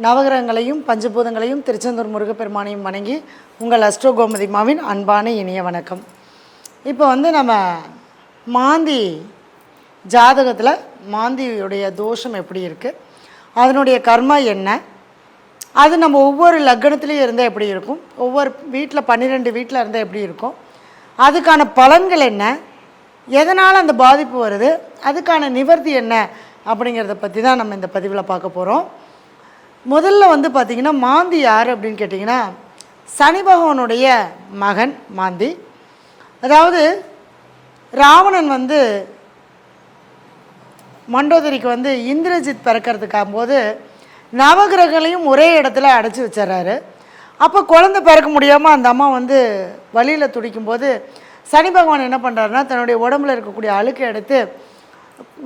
நவகிரகங்களையும் பஞ்சபூதங்களையும் திருச்செந்தூர் முருகப்பெருமானையும் வணங்கி உங்கள் அஸ்ட்ரோ கோமதிமாவின் அன்பான இனிய வணக்கம். இப்போ நம்ம மாந்தி ஜாதகத்தில் மாந்தியுடைய தோஷம் எப்படி இருக்குது, அதனுடைய கர்மா என்ன, அது நம்ம ஒவ்வொரு லக்னத்துலேயும் இருந்தால் எப்படி இருக்கும், ஒவ்வொரு வீட்டில் 12 வீட்டில் இருந்தால் எப்படி இருக்கும், அதுக்கான பலன்கள் என்ன, எதனால் அந்த பாதிப்பு வருது, அதுக்கான நிவர்த்தி என்ன அப்படிங்கிறத பற்றி தான் நம்ம இந்த பதிவில் பார்க்க போகிறோம். முதல்ல பார்த்திங்கன்னா மாந்தி யார் அப்படின்னு கேட்டிங்கன்னா சனி பகவானுடைய மகன் மாந்தி. அதாவது ராவணன் மண்டோதரிக்கு இந்திரஜித் பிறக்கிறதுக்காக போது நவகிரகங்களையும் ஒரே இடத்துல அடைச்சி வச்சிட்றாரு. அப்போ குழந்தை பிறக்க முடியாமல் அந்த அம்மா வழியில் துடிக்கும்போது சனி பகவான் என்ன பண்ணுறாருன்னா தன்னுடைய உடம்புல இருக்கக்கூடிய அழுக்கை எடுத்து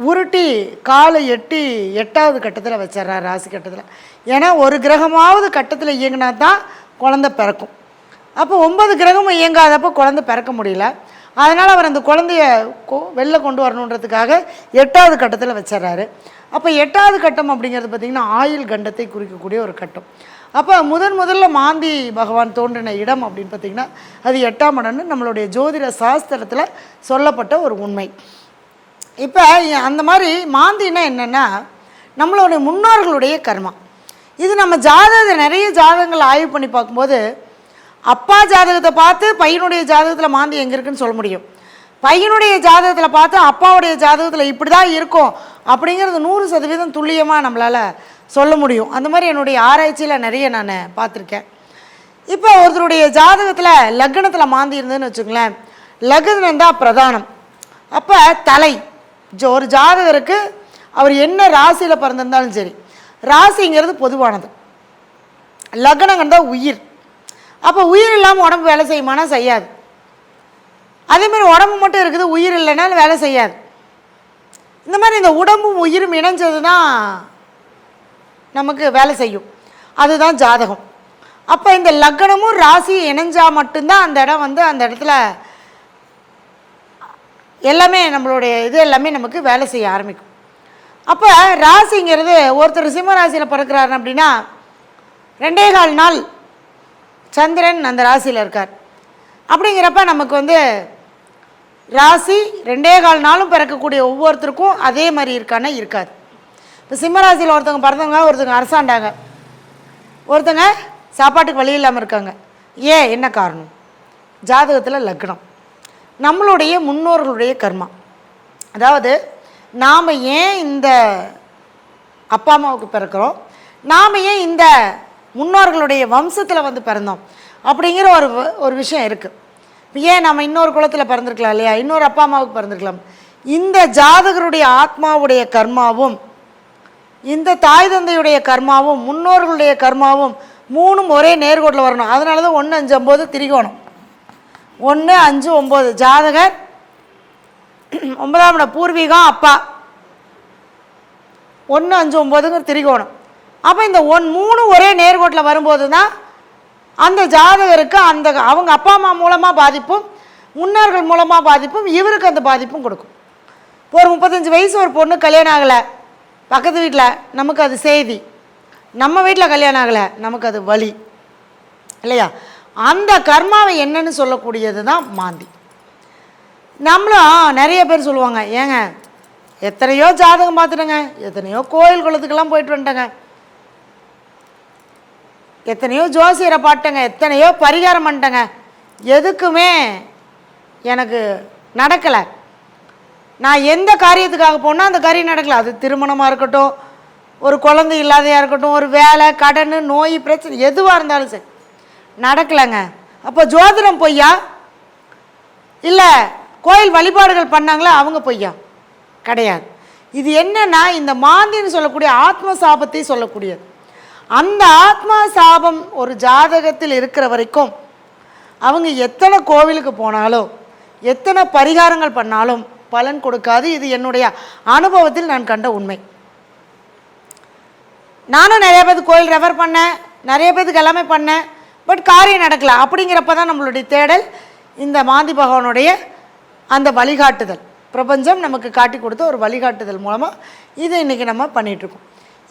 உருட்டி காலை எட்டி 8வது கட்டத்தில் வச்சிட்றாரு, ராசி கட்டத்தில். ஏன்னா ஒரு கிரகமாவது கட்டத்தில் இயங்கினா தான் குழந்தை பிறக்கும். அப்போ 9 கிரகமும் இயங்காதப்போ குழந்தை பிறக்க முடியல. அதனால் அவர் அந்த குழந்தைய வெளில கொண்டு வரணுன்றதுக்காக 8வது கட்டத்தில் வச்சிட்றாரு. அப்போ 8வது கட்டம் அப்படிங்கிறது பார்த்திங்கன்னா ஆயுள் கண்டத்தை குறிக்கக்கூடிய ஒரு கட்டம். அப்போ முதல்ல மாந்தி பகவான் தோன்றின இடம் அப்படின்னு பார்த்திங்கன்னா அது 8ஆம் இடம்னு நம்மளுடைய ஜோதிட சாஸ்திரத்தில் சொல்லப்பட்ட ஒரு உண்மை. இப்போ அந்த மாதிரி மாந்தின்னா என்னென்னா நம்மளுடைய முன்னோர்களுடைய கர்மா. இது நம்ம நிறைய ஜாதகங்கள் ஆய்வு பண்ணி பார்க்கும்போது அப்பா ஜாதகத்தை பார்த்து பையனுடைய ஜாதகத்தில் மாந்தி எங்கே இருக்குன்னு சொல்ல முடியும், பையனுடைய ஜாதகத்தில் பார்த்து அப்பாவுடைய ஜாதகத்தில் இப்படி தான் இருக்கும் அப்படிங்கிறது 100% துல்லியமாக நம்மளால் சொல்ல முடியும். அந்த மாதிரி என்னுடைய ஆராய்ச்சியில் நிறைய நான் பார்த்துருக்கேன். இப்போ ஒருத்தருடைய ஜாதகத்தில் லக்னத்தில் மாந்தி இருந்ததுன்னு வச்சுங்களேன், லக்னம் தான் பிரதானம். அப்போ தலை ஒரு ஜாதகருக்கு அவர் என்ன ராசியில் பிறந்திருந்தாலும் சரி, ராசிங்கிறது பொதுவானது, லக்னங்கிறது தான் உயிர். அப்போ உயிர் இல்லாமல் உடம்பு வேலை செய்யுமானா செய்யாது. அதேமாதிரி உடம்பு மட்டும் இருக்குது, உயிர் இல்லைனாலும் வேலை செய்யாது. இந்த மாதிரி இந்த உடம்பும் உயிரும் இணைஞ்சது தான் நமக்கு வேலை செய்யும், அதுதான் ஜாதகம். அப்போ இந்த லக்னமும் ராசியும் இணைஞ்சால் மட்டும்தான் அந்த இடம் அந்த இடத்துல எல்லாமே நம்மளுடைய இது எல்லாமே நமக்கு வேலை செய்ய ஆரம்பிக்கும். அப்போ ராசிங்கிறது ஒருத்தர் சிம்ம ராசியில் பிறக்கிறாரு அப்படின்னா 2.25 நாள் சந்திரன் அந்த ராசியில் இருக்கார். அப்படிங்கிறப்ப நமக்கு ராசி 2.25 நாளும் பிறக்கக்கூடிய ஒவ்வொருத்தருக்கும் அதே மாதிரி இருக்கான்னா இருக்காது. இப்போ சிம்ம ராசியில் ஒருத்தவங்க பிறந்தவங்க ஒருத்தவங்க அரசாண்டாங்க, ஒருத்தங்க சாப்பாட்டுக்கு வழி இல்லாமல் இருக்காங்க. ஏன் என்ன காரணம்? ஜாதகத்தில் லக்னம் நம்மளுடைய முன்னோர்களுடைய கர்மா. அதாவது நாம் ஏன் இந்த அப்பா அம்மாவுக்கு பிறக்கிறோம், நாம் ஏன் இந்த முன்னோர்களுடைய வம்சத்தில் பிறந்தோம் அப்படிங்கிற ஒரு விஷயம் இருக்குது. இப்போ ஏன் நம்ம இன்னொரு குலத்தில் பிறந்திருக்கலாம் இல்லையா, இன்னொரு அப்பா அம்மாவுக்கு பிறந்திருக்கலாம். இந்த ஜாதகருடைய ஆத்மாவுடைய கர்மாவும் இந்த தாய் தந்தையுடைய கர்மாவும் முன்னோர்களுடைய கர்மாவும் 3ம் ஒரே நேர்கோட்டில் வரணும். அதனால தான் 1, 5, 9 திரிகோணம். 1, 5, 9 ஜாதகர் 9ஆம் இடம் பூர்வீகம் அப்பா, 1, 5, 9ங்கிற திரிகோணம். அப்போ இந்த 3 ஒரே நேர்கோட்டில் வரும்போது தான் அந்த ஜாதகருக்கு அவங்க அப்பா அம்மா மூலமாக பாதிப்பும் முன்னோர்கள் மூலமாக பாதிப்பும் இவருக்கு அந்த பாதிப்பும் கொடுக்கும். ஒரு 35 வயசு ஒரு பொண்ணு கல்யாணம் ஆகலை, பக்கத்து வீட்டில் நமக்கு அது செய்தி, நம்ம வீட்டில் கல்யாணம் ஆகலை நமக்கு அது வலி இல்லையா. அந்த கர்மாவை என்னன்னு சொல்லக்கூடியது தான் மாந்தி. நம்மளும் நிறைய பேர் சொல்லுவாங்க, ஏங்க எத்தனையோ ஜாதகம் பார்த்துட்டேங்க, எத்தனையோ கோயில் குளத்துக்கெல்லாம் போயிட்டு வந்துட்டேங்க, எத்தனையோ ஜோசியரை பாட்டேங்க, எத்தனையோ பரிகாரம் பண்ணிட்டேங்க, எதுக்குமே எனக்கு நடக்கலை. நான் எந்த காரியத்துக்காக போனால் அந்த காரியம் நடக்கலை. அது திருமணமாக இருக்கட்டும், ஒரு குழந்தை இல்லாதையாக இருக்கட்டும், ஒரு வேலை கடன் நோய் பிரச்சனை எதுவாக இருந்தாலும் சரி நடக்கலைங்க. அப்போ ஜோதிடம் பொய்யா, இல்லை கோயில் வழிபாடுகள் பண்ணாங்களா அவங்க பொய்யா? கிடையாது. இது என்னன்னா இந்த மாந்தின்னு சொல்லக்கூடிய ஆத்ம சாபத்தை சொல்லக்கூடியது. அந்த ஆத்மா சாபம் ஒரு ஜாதகத்தில் இருக்கிற வரைக்கும் அவங்க எத்தனை கோவிலுக்கு போனாலும் எத்தனை பரிகாரங்கள் பண்ணாலும் பலன் கொடுக்காது. இது என்னுடைய அனுபவத்தில் நான் கண்ட உண்மை. நானும் நிறைய பேருக்கு கோயில் ரெஃபர் பண்ணேன், நிறைய பேருக்கு எல்லாமே பண்ணேன், பட் காரியம் நடக்கலை. அப்படிங்கிறப்ப தான் நம்மளுடைய தேடல் இந்த மாந்தி பகவானுடைய அந்த வழிகாட்டுதல், பிரபஞ்சம் நமக்கு காட்டி கொடுத்த ஒரு வழிகாட்டுதல் மூலமாக இதை இன்றைக்கி நம்ம பண்ணிகிட்ருக்கோம்.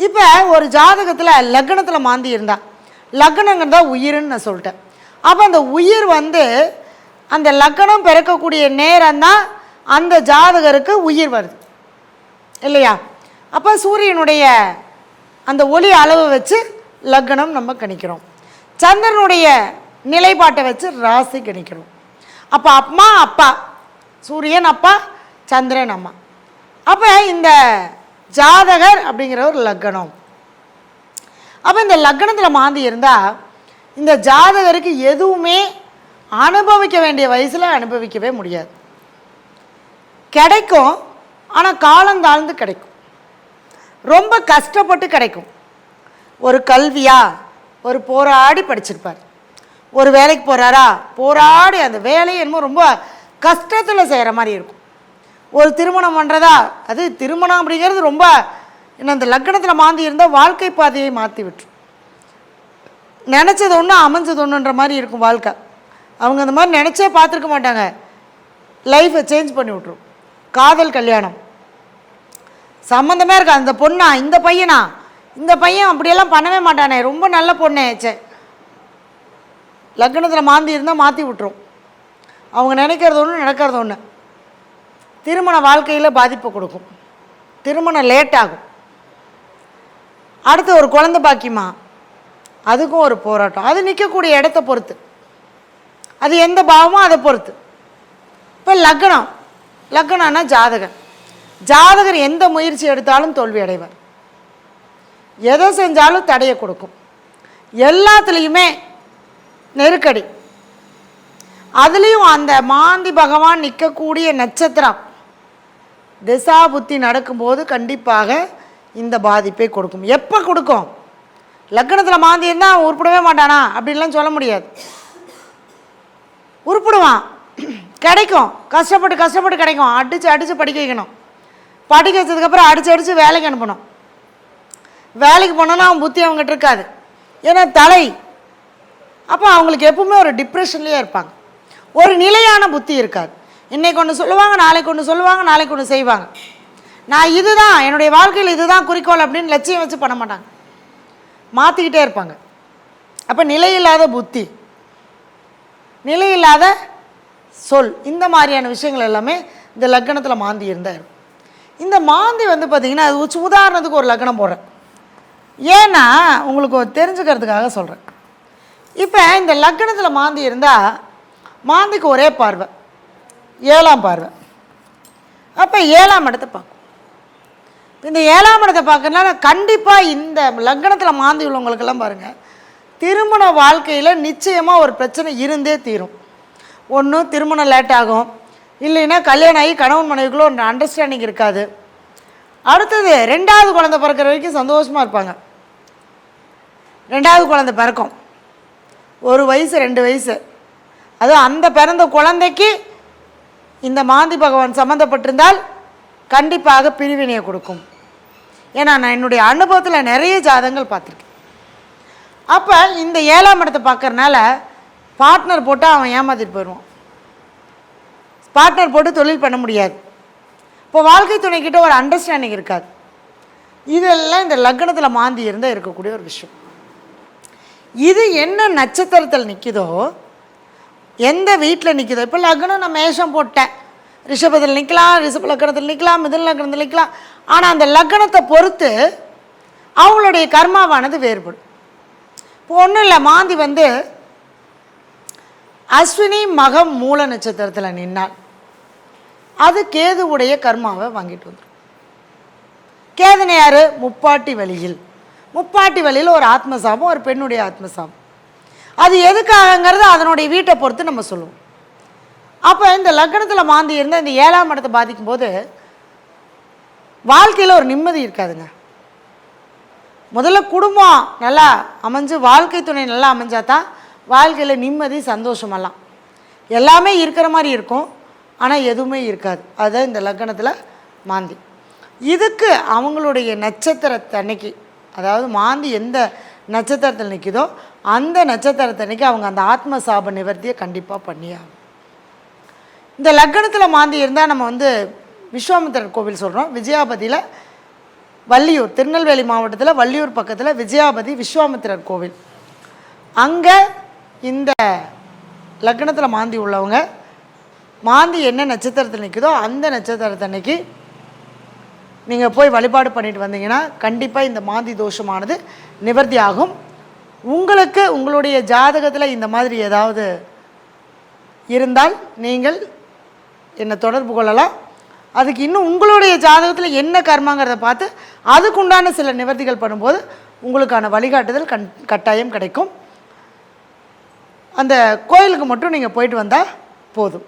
இப்போ ஒரு ஜாதகத்தில் லக்னத்தில் மாந்தி இருந்தா, லக்னங்கிறது தான் உயிர்ன்னு நான் சொல்லிட்டேன். அப்போ அந்த உயிர் வந்து அந்த லக்னம் பிறக்கக்கூடிய நேரம் தான் அந்த ஜாதகருக்கு உயிர் வருது இல்லையா? அப்போ சூரியனுடைய அந்த ஒளி அளவு வச்சு லக்னம் நம்ம கணிக்கிறோம். சந்திரனுடைய நிலைப்பாட்டை வச்சு ராசி கணிக்கிறோம். அப்போ அம்மா அப்பா, சூரியன் அப்பா, சந்திரன் அம்மா. அப்போ இந்த ஜாதகர் அப்படிங்கிற ஒரு லக்னம். அப்போ இந்த லக்னத்தில் மாந்தி இருந்தால் இந்த ஜாதகருக்கு எதுவுமே அனுபவிக்க வேண்டிய வயசில் அனுபவிக்கவே முடியாது. கிடைக்கும், ஆனால் காலம் தாழ்ந்து கிடைக்கும், ரொம்ப கஷ்டப்பட்டு கிடைக்கும். ஒரு கல்வியா ஒரு போராடி படிச்சிருப்பார், ஒரு வேலைக்கு போகிறாரா போராடி அந்த வேலையை என்னமோ ரொம்ப கஷ்டத்தில் செய்கிற மாதிரி இருக்கும். ஒரு திருமணம் பண்ணுறதா, அது திருமணம் அப்படிங்கிறது ரொம்ப இன்னும் அந்த லக்னத்தில் மாந்தி இருந்தால் வாழ்க்கை பாதையை மாற்றி விட்டுரும். நினச்சது ஒன்று அமைஞ்சது ஒன்றுன்ற மாதிரி இருக்கும் வாழ்க்கை. அவங்க அந்த மாதிரி நினச்சே பார்த்துருக்க மாட்டாங்க, லைஃப்பை சேஞ்ச் பண்ணி விட்ரும். காதல் கல்யாணம் சம்மந்தமே இருக்கா, அந்த பொண்ணா இந்த பையனா, இந்த பையன் அப்படியெல்லாம் பண்ணவே மாட்டானே, ரொம்ப நல்ல பொண்ணே, சே லக்னத்தில் மாந்தி இருந்தால் மாற்றி விட்டுரும். அவங்க நினைக்கிறது ஒன்று நடக்கிறது ஒன்று. திருமண வாழ்க்கையில் பாதிப்பை கொடுக்கும், திருமணம் லேட் ஆகும். அடுத்து ஒரு குழந்தை பாக்கியமா, அதுக்கும் ஒரு போராட்டம். அது நிற்கக்கூடிய இடத்த பொறுத்து, அது எந்த பாவமோ அதை பொறுத்து. இப்போ லக்னம், லக்னம்னா ஜாதகர். ஜாதகர் எந்த முயற்சி எடுத்தாலும் தோல்வி அடைவார், எதை செஞ்சாலும் தடையை கொடுக்கும், எல்லாத்துலேயுமே நெருக்கடி. அதுலேயும் அந்த மாந்தி பகவான் நிற்கக்கூடிய நட்சத்திரம் திசா புத்தி நடக்கும்போது கண்டிப்பாக இந்த பாதிப்பை கொடுக்கும். எப்போ கொடுக்கும்? லக்னத்தில் மாந்தி இருந்தால் அவன் உருப்பிடவே மாட்டானா அப்படின்லாம் சொல்ல முடியாது. உருப்பிடுவான், கிடைக்கும், கஷ்டப்பட்டு கஷ்டப்பட்டு கிடைக்கும். அடித்து அடித்து படிக்க வைக்கணும், படிக்க வச்சதுக்கப்புறம் அடித்து அடித்து வேலைக்கு அனுப்பணும். வேலைக்கு போனோன்னா அவன் புத்தி அவங்ககிட்ட இருக்காது, ஏன்னா தலை. அப்போ அவங்களுக்கு எப்பவுமே ஒரு டிப்ரெஷன்லேயே இருப்பாங்க, ஒரு நிலையான புத்தி இருக்காது. இன்றைக்கு ஒன்று சொல்லுவாங்க, நாளைக்கு ஒன்று சொல்லுவாங்க, நாளைக்கு ஒன்று செய்வாங்க. நான் இதுதான் என்னுடைய வாழ்க்கையில் இதுதான் குறிக்கோள் அப்படின்னு லட்சியம் வச்சு பண்ண மாட்டாங்க, மாற்றிக்கிட்டே இருப்பாங்க. அப்போ நிலையில்லாத புத்தி, நிலையில்லாத சொல், இந்த மாதிரியான விஷயங்கள் எல்லாமே இந்த லக்னத்தில் மாந்தி இருந்தால் இருக்கும். இந்த மாந்தி வந்து பார்த்திங்கன்னா, அது உதாரணத்துக்கு ஒரு லக்னம் போடுறேன், ஏன்னா உங்களுக்கு தெரிஞ்சுக்கிறதுக்காக சொல்கிறேன். இப்போ இந்த லக்னத்தில் மாந்தி இருந்தால் மாந்திக்கு ஒரே பார்வை, 7ஆம் பார்வை. அப்போ 7ஆம் இடத்தை பார்க்கும். இந்த 7ஆம் இடத்தை பார்க்கறதுனால கண்டிப்பாக இந்த லக்னத்தில் மாந்தி உள்ளவங்களுக்கெல்லாம் பாருங்கள், திருமண வாழ்க்கையில் நிச்சயமாக ஒரு பிரச்சனை இருந்தே தீரும். ஒன்று திருமணம் லேட் ஆகும், இல்லைன்னா கல்யாணம் ஆகி கணவன் மனைவிக்குள்ள ஒரு அண்டர்ஸ்டாண்டிங் இருக்காது. அடுத்தது 2வது குழந்தை பிறக்கிற வரைக்கும் சந்தோஷமாக இருப்பாங்க. 2வது குழந்தை பிறக்கும், 1 வயசு 2 வயசு, அதுவும் அந்த பிறந்த குழந்தைக்கு இந்த மாந்தி பகவான் சம்மந்தப்பட்டிருந்தால் கண்டிப்பாக பிரிவினையை கொடுக்கும். ஏன்னா நான் என்னுடைய அனுபவத்தில் நிறைய ஜாதகங்கள் பார்த்துருக்கேன். அப்போ இந்த 7ஆம் இடத்தை பார்க்கறனால பார்ட்னர் போட்டால் அவன் ஏமாத்திட்டு போயிடுவான், பார்ட்னர் போட்டு தொழில் பண்ண முடியாது, இப்போ வாழ்க்கை துணைக்கிட்ட ஒரு அண்டர்ஸ்டாண்டிங் இருக்காது. இதெல்லாம் இந்த லக்னத்தில் மாந்தி இருந்தால் இருக்கக்கூடிய ஒரு விஷயம். இது என்ன நட்சத்திரத்தில் நிற்குதோ, எந்த வீட்டில் நிற்குதோ, இப்போ லக்னம் நான் மேஷம் போட்டேன், ரிஷபத்தில் நிற்கலாம், ரிஷப லக்னத்தில் நிற்கலாம், மிதுன லக்னத்தில் நிற்கலாம். ஆனால் அந்த லக்னத்தை பொறுத்து அவங்களுடைய கர்மாவானது வேறுபடும். இப்போ ஒன்றும் இல்லை, மாந்தி வந்து அஸ்வினி மகம் மூல நட்சத்திரத்தில் நின்னால் அது கேதுவுடைய கர்மாவை வாங்கிட்டு வந்துடும். கேதுனை யார்? முப்பாட்டி வழியில். முப்பாட்டி வழியில் ஒரு ஆத்மசாபம், ஒரு பெண்ணுடைய ஆத்மசாபம். அது எதுக்காகங்கிறது அதனுடைய வீட்டை பொறுத்து நம்ம சொல்லுவோம். அப்போ இந்த லக்னத்தில் மாந்தி இருந்தால் இந்த 7ஆம் இடத்தை பாதிக்கும் போது வாழ்க்கையில் ஒரு நிம்மதி இருக்காதுங்க. முதல்ல குடும்பம் நல்லா அமைஞ்சு, வாழ்க்கை துணை நல்லா அமைஞ்சாதான் வாழ்க்கையில் நிம்மதி, சந்தோஷமெல்லாம் எல்லாமே இருக்கிற மாதிரி இருக்கும், ஆனால் எதுவுமே இருக்காது. அதுதான் இந்த லக்னத்தில் மாந்தி. இதுக்கு அவங்களுடைய நட்சத்திரத்தன்னைக்கு, அதாவது மாந்தி எந்த நட்சத்திரத்தில் நிற்குதோ அந்த நட்சத்திரத்தன்னைக்கு அவங்க அந்த ஆத்ம சாப நிவர்த்தியை கண்டிப்பாக பண்ணியாகும். இந்த லக்னத்தில் மாந்தி இருந்தால் நம்ம வந்து விஸ்வாமித்திரர் கோவில் சொல்கிறோம், விஜயாபதியில் வள்ளியூர், திருநெல்வேலி மாவட்டத்தில் வள்ளியூர் பக்கத்தில் விஜயாபதி விஸ்வாமித்திரர் கோவில், அங்கே இந்த லக்னத்தில் மாந்தி உள்ளவங்க மாந்தி என்ன நட்சத்திரத்தில் நிற்குதோ அந்த நட்சத்திரத்தன்னைக்கு நீங்கள் போய் வழிபாடு பண்ணிட்டு வந்தீங்கன்னா கண்டிப்பாக இந்த மாந்தி தோஷமானது நிவர்த்தி ஆகும். உங்களுக்கு உங்களுடைய ஜாதகத்தில் இந்த மாதிரி ஏதாவது இருந்தால் நீங்கள் என்னை தொடர்பு கொள்ளலாம். அதுக்கு இன்னும் உங்களுடைய ஜாதகத்தில் என்ன கர்மாங்கிறத பார்த்து அதுக்குண்டான சில நிவர்த்திகள் பண்ணும்போது உங்களுக்கான வழிகாட்டுதல் கட்டாயம் கிடைக்கும். அந்த கோயிலுக்கு மட்டும் நீங்கள் போயிட்டு வந்தால் போதும்.